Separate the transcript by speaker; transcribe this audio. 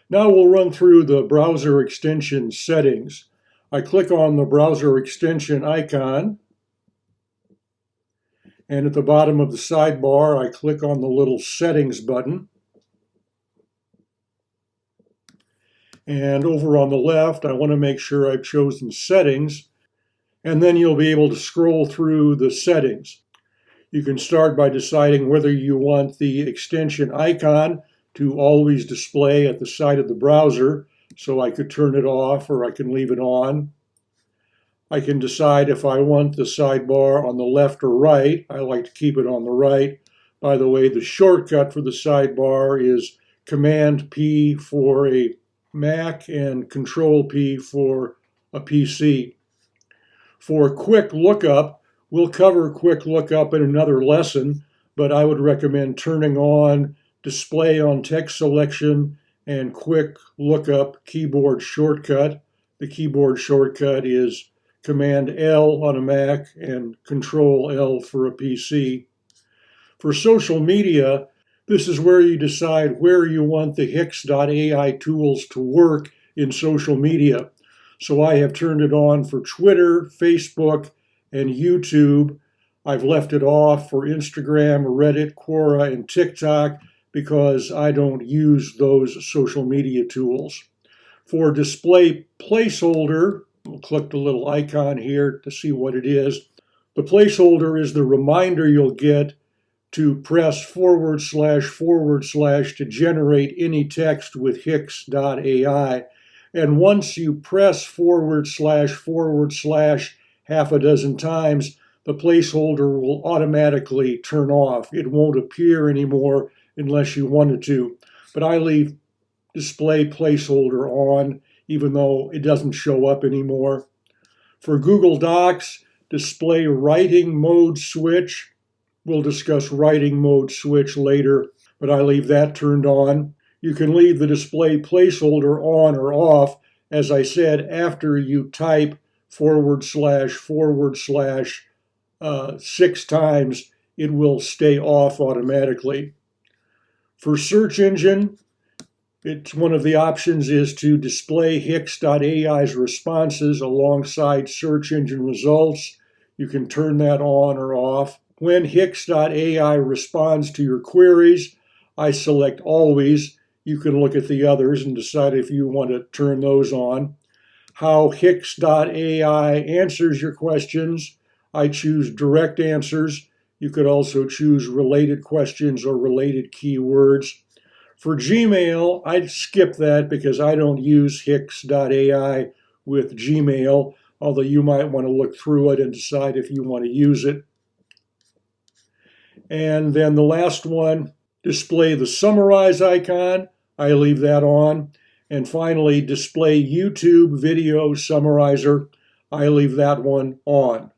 Speaker 1: Now we'll run through the browser extension settings. I click on the browser extension icon, and at the bottom of the sidebar I click on the little settings button. And over on the left I want to make sure I've chosen settings, and then you'll be able to scroll through the settings. You can start by deciding whether you want the extension icon to always display at the side of the browser, so I could turn it off or I can leave it on. I can decide if I want the sidebar on the left or right. I like to keep it on the right. By the way, the shortcut for the sidebar is Cmd+p for a Mac and Ctrl+p for a PC. For quick lookup, we'll cover quick lookup in another lesson, but I would recommend turning on display on text selection and quick lookup keyboard shortcut. The keyboard shortcut is Cmd+l on a Mac and Ctrl+l for a PC. For social media, this is where you decide where you want the hix.ai tools to work in social media. So I have turned it on for Twitter, Facebook, and YouTube. I've left it off for Instagram, Reddit, Quora, and TikTok because I don't use those social media tools. For display placeholder, we'll click the little icon here to see what it is. The placeholder is the reminder you'll get to press // to generate any text with hix.ai. And once you press // half a dozen times, the placeholder will automatically turn off. It won't appear anymore unless you wanted to. But I leave display placeholder on, even though it doesn't show up anymore. For Google Docs, display writing mode switch. We'll discuss writing mode switch later, but I leave that turned on. You can leave the display placeholder on or off. As I said, after you type // 6 times, it will stay off automatically. For search engine, one of the options is to display hix.ai's responses alongside search engine results. You can turn that on or off. When hix.ai responds to your queries, I select always. You can look at the others and decide if you want to turn those on. How hix.ai answers your questions, I choose direct answers. You could also choose related questions or related keywords. For Gmail, I'd skip that because I don't use hix.ai with Gmail, although you might want to look through it and decide if you want to use it. And then the last one, display the summarize icon. I leave that on. And finally, display YouTube video summarizer. I leave that one on.